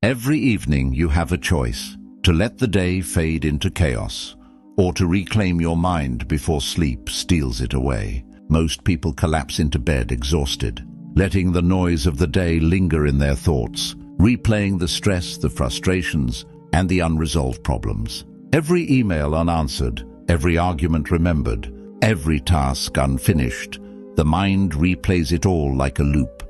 Every evening you have a choice: to let the day fade into chaos, or to reclaim your mind before sleep steals it away. Most people collapse into bed exhausted, letting the noise of the day linger in their thoughts, replaying the stress, the frustrations, and the unresolved problems. Every email unanswered, every argument remembered, every task unfinished. The mind replays it all like a loop,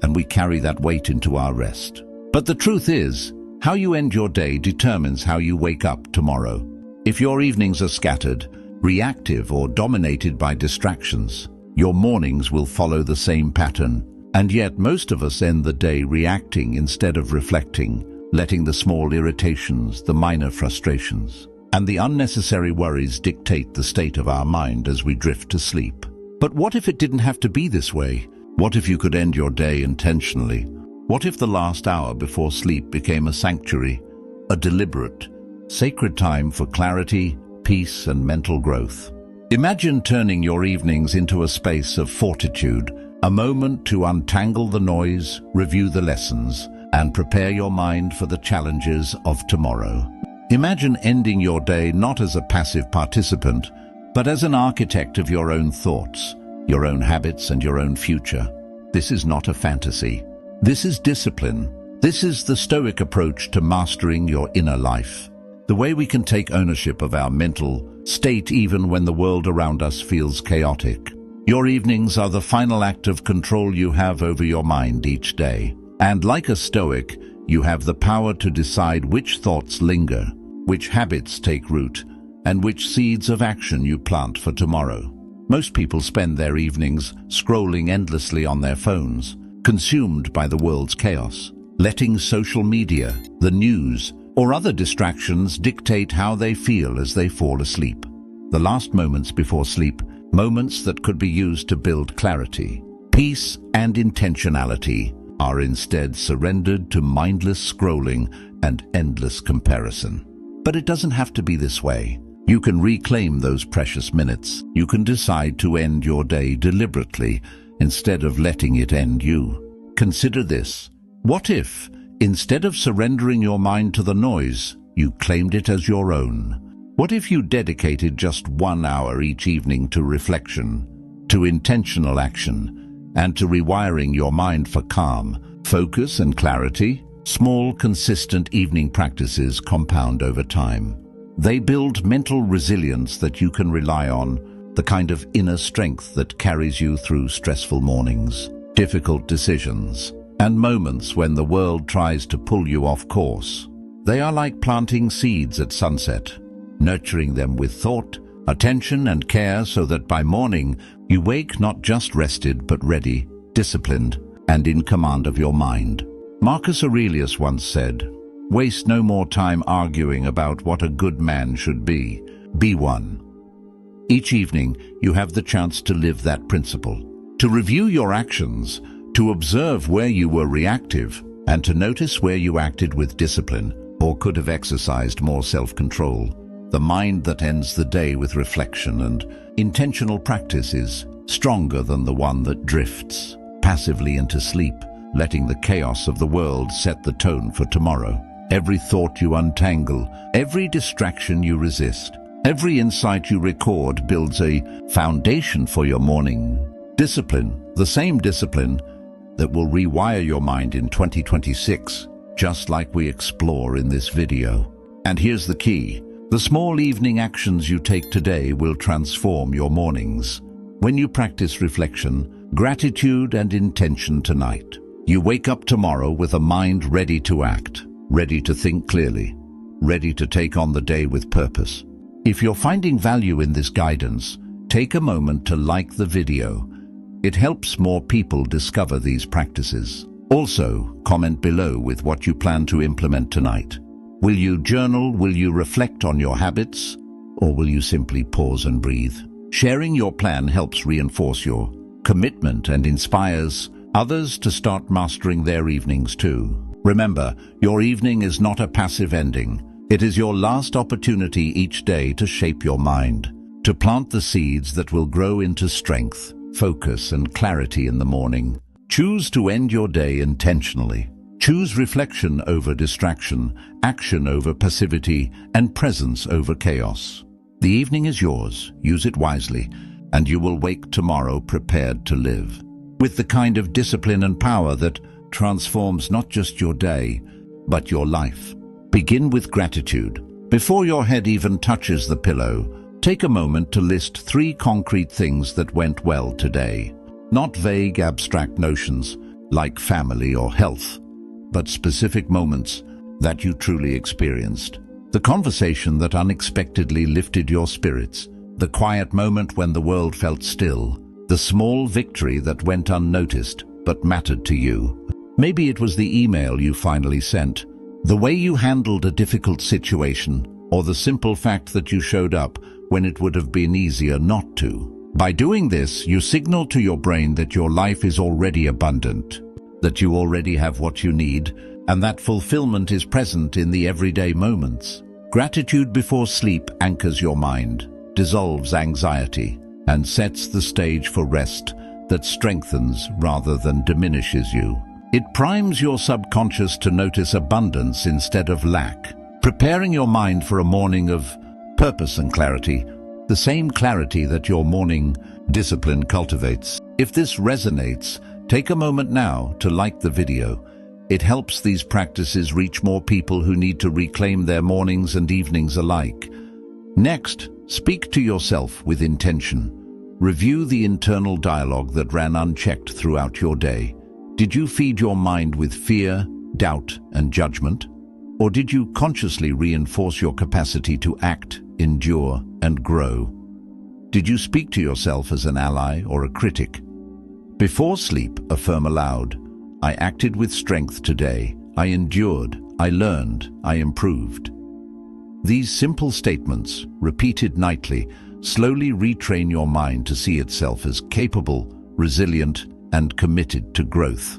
and we carry that weight into our rest. But the truth is, how you end your day determines how you wake up tomorrow. If your evenings are scattered, reactive, or dominated by distractions, your mornings will follow the same pattern. And yet most of us end the day reacting instead of reflecting, letting the small irritations, the minor frustrations, and the unnecessary worries dictate the state of our mind as we drift to sleep. But what if it didn't have to be this way? What if you could end your day intentionally? What if the last hour before sleep became a sanctuary, a deliberate, sacred time for clarity, peace, and mental growth? Imagine turning your evenings into a space of fortitude, a moment to untangle the noise, review the lessons, and prepare your mind for the challenges of tomorrow. Imagine ending your day not as a passive participant, but as an architect of your own thoughts, your own habits, and your own future. This is not a fantasy. This is discipline. This is the Stoic approach to mastering your inner life. The way we can take ownership of our mental state even when the world around us feels chaotic. Your evenings are the final act of control you have over your mind each day. And like a Stoic, you have the power to decide which thoughts linger, which habits take root, and which seeds of action you plant for tomorrow. Most people spend their evenings scrolling endlessly on their phones, consumed by the world's chaos, letting social media, the news, or other distractions dictate how they feel as they fall asleep. The last moments before sleep, moments that could be used to build clarity, peace, and intentionality, are instead surrendered to mindless scrolling and endless comparison. But it doesn't have to be this way. You can reclaim those precious minutes. You can decide to end your day deliberately instead of letting it end you. Consider this. What if, instead of surrendering your mind to the noise, you claimed it as your own? What if you dedicated just 1 hour each evening to reflection, to intentional action, and to rewiring your mind for calm, focus, and clarity? Small, consistent evening practices compound over time. They build mental resilience that you can rely on, the kind of inner strength that carries you through stressful mornings, difficult decisions, and moments when the world tries to pull you off course. They are like planting seeds at sunset, nurturing them with thought, attention, and care so that by morning you wake not just rested but ready, disciplined, and in command of your mind. Marcus Aurelius once said, "Waste no more time arguing about what a good man should be. Be one." Each evening you have the chance to live that principle, to review your actions, to observe where you were reactive, and to notice where you acted with discipline or could have exercised more self-control. The mind that ends the day with reflection and intentional practice is stronger than the one that drifts passively into sleep, letting the chaos of the world set the tone for tomorrow. Every thought you untangle, every distraction you resist, every insight you record builds a foundation for your morning. Discipline, the same discipline that will rewire your mind in 2026, just like we explore in this video. And here's the key. The small evening actions you take today will transform your mornings. When you practice reflection, gratitude, and intention tonight, you wake up tomorrow with a mind ready to act, ready to think clearly, ready to take on the day with purpose. If you're finding value in this guidance, take a moment to like the video. It helps more people discover these practices. Also, comment below with what you plan to implement tonight. Will you journal? Will you reflect on your habits? Or will you simply pause and breathe? Sharing your plan helps reinforce your commitment and inspires others to start mastering their evenings too. Remember, your evening is not a passive ending. It is your last opportunity each day to shape your mind, to plant the seeds that will grow into strength, focus, and clarity in the morning. Choose to end your day intentionally, Choose reflection over distraction, action over passivity, and presence over chaos. The evening is yours, use it wisely, and you will wake tomorrow prepared to live, with the kind of discipline and power that transforms not just your day, but your life. Begin with gratitude. Before your head even touches the pillow, take a moment to list 3 concrete things that went well today. Not vague, abstract notions like family or health, but specific moments that you truly experienced. The conversation that unexpectedly lifted your spirits, the quiet moment when the world felt still, the small victory that went unnoticed but mattered to you. Maybe it was the email you finally sent, the way you handled a difficult situation, or the simple fact that you showed up when it would have been easier not to. By doing this, you signal to your brain that your life is already abundant, that you already have what you need, and that fulfillment is present in the everyday moments. Gratitude before sleep anchors your mind, dissolves anxiety, and sets the stage for rest that strengthens rather than diminishes you. It primes your subconscious to notice abundance instead of lack, preparing your mind for a morning of purpose and clarity, the same clarity that your morning discipline cultivates. If this resonates, take a moment now to like the video. It helps these practices reach more people who need to reclaim their mornings and evenings alike. Next, speak to yourself with intention. Review the internal dialogue that ran unchecked throughout your day. Did you feed your mind with fear, doubt, and judgment? Or did you consciously reinforce your capacity to act, endure, and grow? Did you speak to yourself as an ally or a critic? Before sleep, affirm aloud, I acted with strength today. I endured, I learned, I improved. These simple statements, repeated nightly, slowly retrain your mind to see itself as capable, resilient, and committed to growth.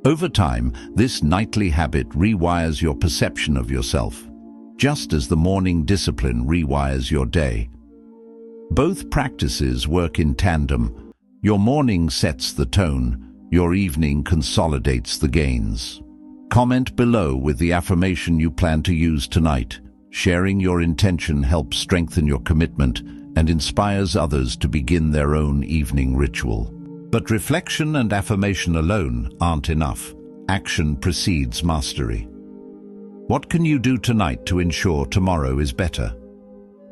Over time, this nightly habit rewires your perception of yourself, just as the morning discipline rewires your day. Both practices work in tandem. Your morning sets the tone, your evening consolidates the gains. Comment below with the affirmation you plan to use tonight. Sharing your intention helps strengthen your commitment and inspires others to begin their own evening ritual. But reflection and affirmation alone aren't enough. Action precedes mastery. What can you do tonight to ensure tomorrow is better?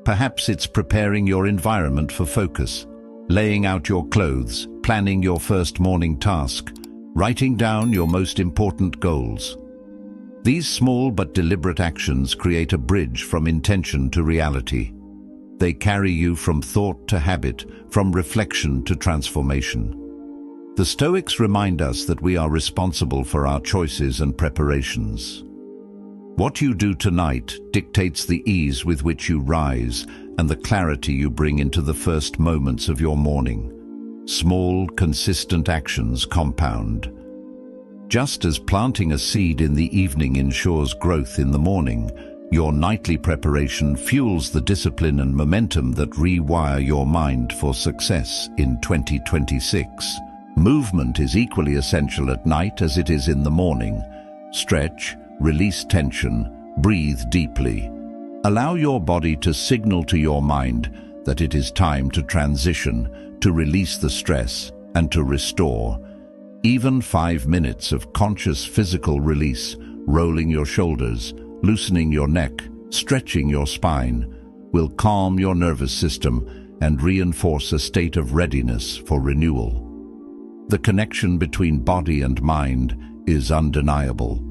Perhaps it's preparing your environment for focus, laying out your clothes, planning your first morning task, writing down your most important goals. These small but deliberate actions create a bridge from intention to reality. They carry you from thought to habit, from reflection to transformation. The Stoics remind us that we are responsible for our choices and preparations. What you do tonight dictates the ease with which you rise and the clarity you bring into the first moments of your morning. Small, consistent actions compound. Just as planting a seed in the evening ensures growth in the morning, your nightly preparation fuels the discipline and momentum that rewire your mind for success in 2026. Movement is equally essential at night as it is in the morning. Stretch, release tension, breathe deeply. Allow your body to signal to your mind that it is time to transition, to release the stress, and to restore. Even 5 minutes of conscious physical release, rolling your shoulders, loosening your neck, stretching your spine, will calm your nervous system and reinforce a state of readiness for renewal. The connection between body and mind is undeniable.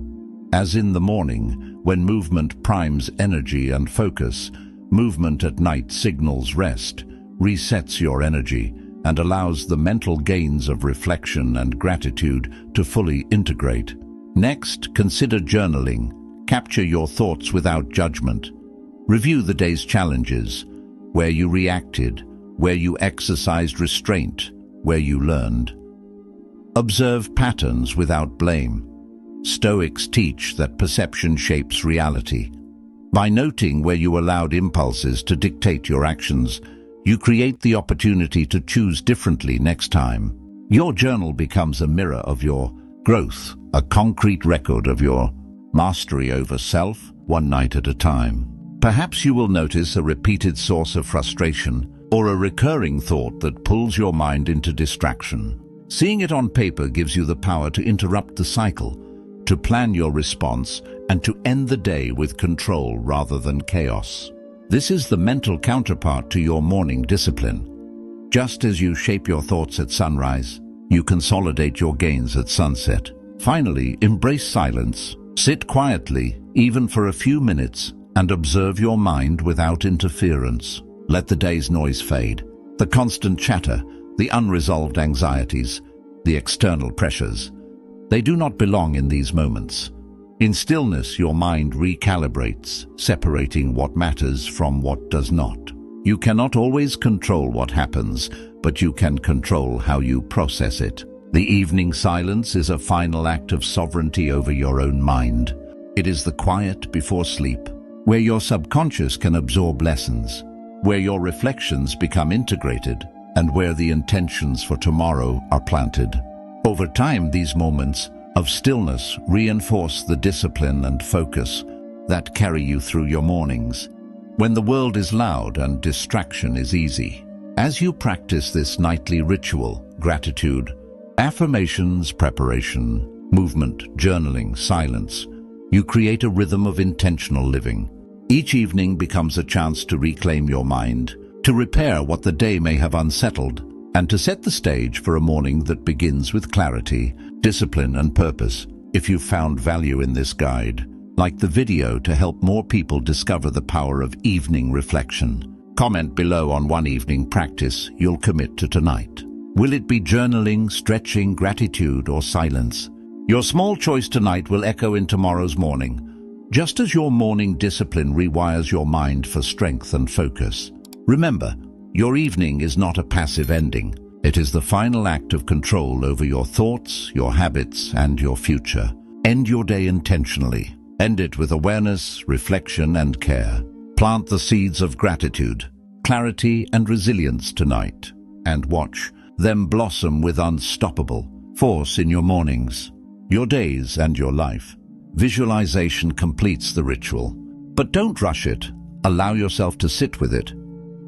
As in the morning, when movement primes energy and focus, movement at night signals rest, resets your energy, and allows the mental gains of reflection and gratitude to fully integrate. Next, consider journaling. Capture your thoughts without judgment. Review the day's challenges, where you reacted, where you exercised restraint, where you learned. Observe patterns without blame. Stoics teach that perception shapes reality. By noting where you allowed impulses to dictate your actions, you create the opportunity to choose differently next time. Your journal becomes a mirror of your Growth, a concrete record of your mastery over self, one night at a time. Perhaps you will notice a repeated source of frustration or a recurring thought that pulls your mind into distraction. Seeing it on paper gives you the power to interrupt the cycle, to plan your response, and to end the day with control rather than chaos. This is the mental counterpart to your morning discipline. Just as you shape your thoughts at sunrise, you consolidate your gains at sunset. Finally, embrace silence. Sit quietly, even for a few minutes, and observe your mind without interference. Let the day's noise fade. The constant chatter, the unresolved anxieties, the external pressures. They do not belong in these moments. In stillness, your mind recalibrates, separating what matters from what does not. You cannot always control what happens, but you can control how you process it. The evening silence is a final act of sovereignty over your own mind. It is the quiet before sleep, where your subconscious can absorb lessons, where your reflections become integrated, and where the intentions for tomorrow are planted. Over time, these moments of stillness reinforce the discipline and focus that carry you through your mornings, when the world is loud and distraction is easy. As you practice this nightly ritual, gratitude, affirmations, preparation, movement, journaling, silence, you create a rhythm of intentional living. Each evening becomes a chance to reclaim your mind, to repair what the day may have unsettled, and to set the stage for a morning that begins with clarity, discipline, and purpose. If you found value in this guide, like the video to help more people discover the power of evening reflection. Comment below on one evening practice you'll commit to tonight. Will it be journaling, stretching, gratitude, or silence? Your small choice tonight will echo in tomorrow's morning, just as your morning discipline rewires your mind for strength and focus. Remember, your evening is not a passive ending. It is the final act of control over your thoughts, your habits, and your future. End your day intentionally. End it with awareness, reflection, and care. Plant the seeds of gratitude, clarity, and resilience tonight, and watch them blossom with unstoppable force in your mornings, your days, and your life. Visualization completes the ritual, but don't rush it. Allow yourself to sit with it,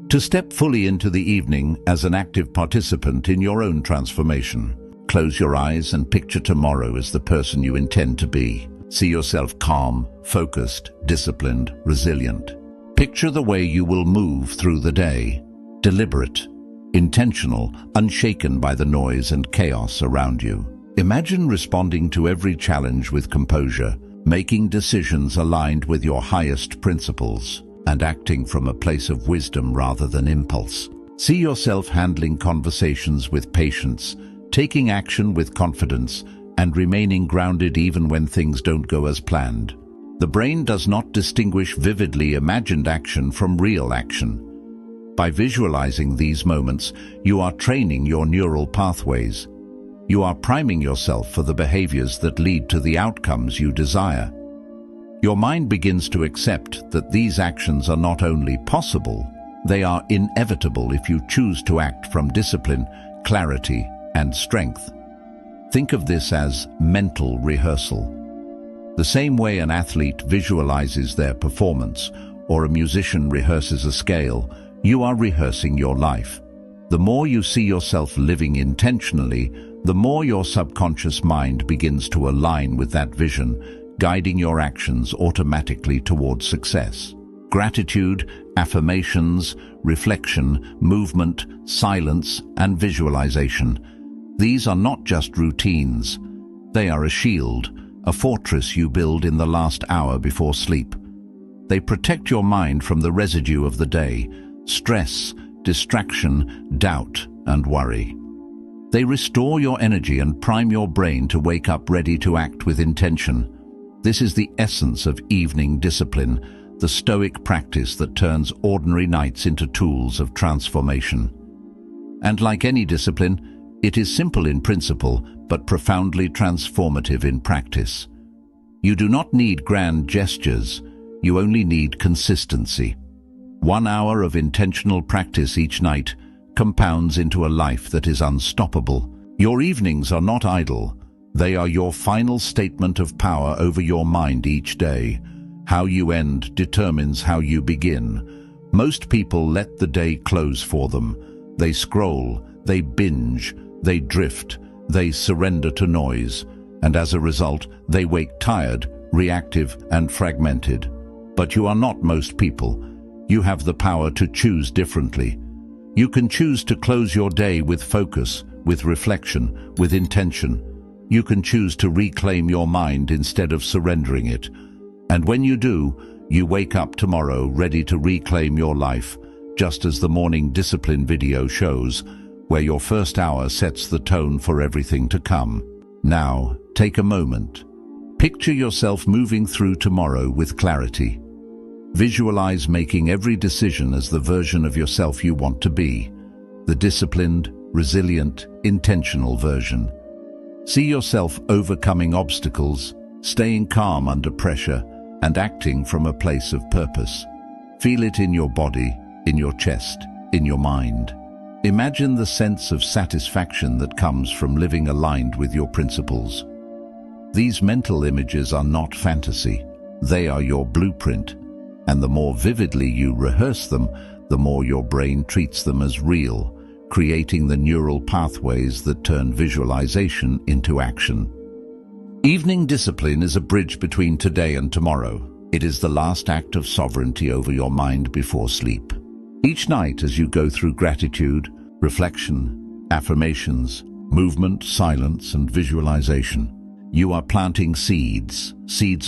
to step fully into the evening as an active participant in your own transformation. Close your eyes and picture tomorrow as the person you intend to be. See yourself calm, focused, disciplined, resilient. Picture the way you will move through the day, deliberate, intentional, unshaken by the noise and chaos around you. Imagine responding to every challenge with composure, making decisions aligned with your highest principles, and acting from a place of wisdom rather than impulse. See yourself handling conversations with patience, taking action with confidence, and remaining grounded even when things don't go as planned. The brain does not distinguish vividly imagined action from real action. By visualizing these moments, you are training your neural pathways. You are priming yourself for the behaviors that lead to the outcomes you desire. Your mind begins to accept that these actions are not only possible, they are inevitable if you choose to act from discipline, clarity, and strength. Think of this as mental rehearsal. The same way an athlete visualizes their performance or a musician rehearses a scale, you are rehearsing your life. The more you see yourself living intentionally, the more your subconscious mind begins to align with that vision, guiding your actions automatically towards success. Gratitude, affirmations, reflection, movement, silence, and visualization. These are not just routines. They are a shield, a fortress you build in the last hour before sleep. They protect your mind from the residue of the day, stress, distraction, doubt, and worry. They restore your energy and prime your brain to wake up ready to act with intention. This is the essence of evening discipline, the Stoic practice that turns ordinary nights into tools of transformation. And like any discipline, it is simple in principle, but profoundly transformative in practice. You do not need grand gestures, you only need consistency. 1 hour of intentional practice each night compounds into a life that is unstoppable. Your evenings are not idle, They are your final statement of power over your mind each day. How you end determines how you begin. Most people let the day close for them. They scroll, they binge, they drift, they surrender to noise, and as a result, they wake tired, reactive, and fragmented. But you are not most people. You have the power to choose differently. You can choose to close your day with focus, with reflection, with intention. You can choose to reclaim your mind instead of surrendering it. And when you do, you wake up tomorrow ready to reclaim your life, just as the morning discipline video shows, where your first hour sets the tone for everything to come. Now, take a moment. Picture yourself moving through tomorrow with clarity. Visualize making every decision as the version of yourself you want to be, the disciplined, resilient, intentional version. See yourself overcoming obstacles, staying calm under pressure, and acting from a place of purpose. Feel it in your body, in your chest, in your mind. Imagine the sense of satisfaction that comes from living aligned with your principles. These mental images are not fantasy. They are your blueprint. And the more vividly you rehearse them, the more your brain treats them as real, creating the neural pathways that turn visualization into action. Evening discipline is a bridge between today and tomorrow. It is the last act of sovereignty over your mind before sleep. Each night as you go through gratitude, reflection, affirmations, movement, silence, and visualization, you are planting seeds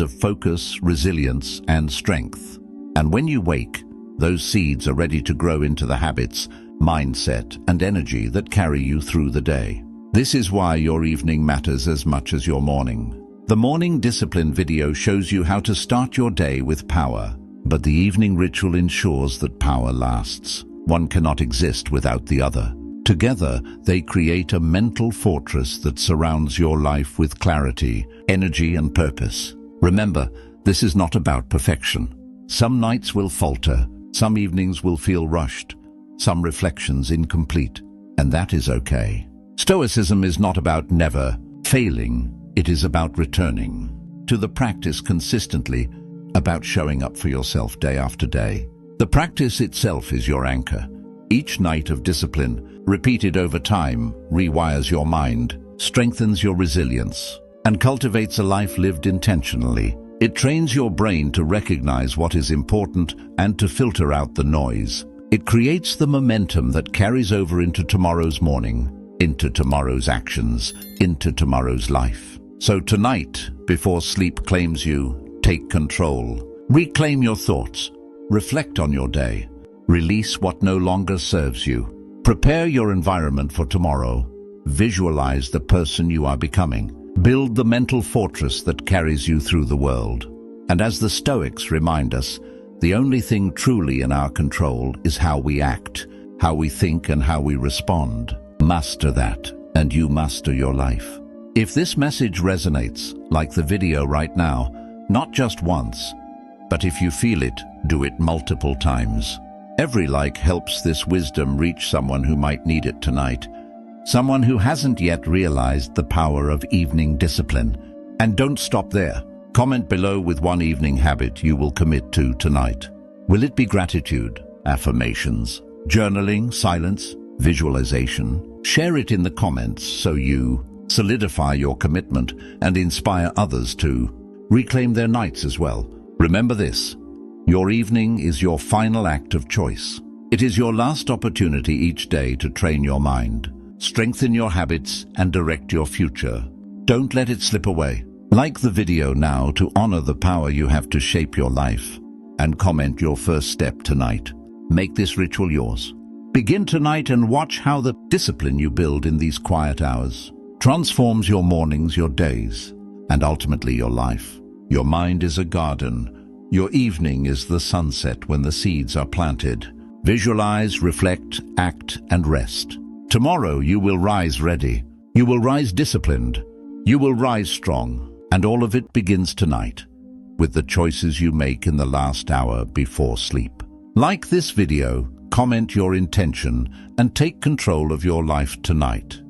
of focus, resilience, and strength. And when you wake, those seeds are ready to grow into the habits, mindset, and energy that carry you through the day. This is why your evening matters as much as your morning. The morning discipline video shows you how to start your day with power, but the evening ritual ensures that power lasts. One cannot exist without the other. Together, they create a mental fortress that surrounds your life with clarity, energy, and purpose. Remember, this is not about perfection. Some nights will falter, some evenings will feel rushed, some reflections incomplete, and that is okay. Stoicism is not about never failing, it is about returning to the practice consistently, about showing up for yourself day after day. The practice itself is your anchor. Each night of discipline, repeated over time, rewires your mind, strengthens your resilience, and cultivates a life lived intentionally. It trains your brain to recognize what is important and to filter out the noise. It creates the momentum that carries over into tomorrow's morning, into tomorrow's actions, into tomorrow's life. So tonight, before sleep claims you, take control. Reclaim your thoughts. Reflect on your day. Release what no longer serves you. Prepare your environment for tomorrow. Visualize the person you are becoming. Build the mental fortress that carries you through the world. And as the Stoics remind us, the only thing truly in our control is how we act, how we think, and how we respond. Master that, and you master your life. If this message resonates, like the video right now, not just once, but if you feel it, do it multiple times. Every like helps this wisdom reach someone who might need it tonight. Someone who hasn't yet realized the power of evening discipline. And don't stop there. Comment below with one evening habit you will commit to tonight. Will it be gratitude, affirmations, journaling, silence, visualization? Share it in the comments so you solidify your commitment and inspire others to reclaim their nights as well. Remember this, your evening is your final act of choice. It is your last opportunity each day to train your mind, strengthen your habits, and direct your future. Don't let it slip away. Like the video now to honor the power you have to shape your life, and comment your first step tonight. Make this ritual yours. Begin tonight and watch how the discipline you build in these quiet hours transforms your mornings, your days, and ultimately your life. Your mind is a garden. Your evening is the sunset when the seeds are planted. Visualize, reflect, act, and rest. Tomorrow you will rise ready. You will rise disciplined. You will rise strong. And all of it begins tonight, with the choices you make in the last hour before sleep. Like this video, comment your intention, and take control of your life tonight.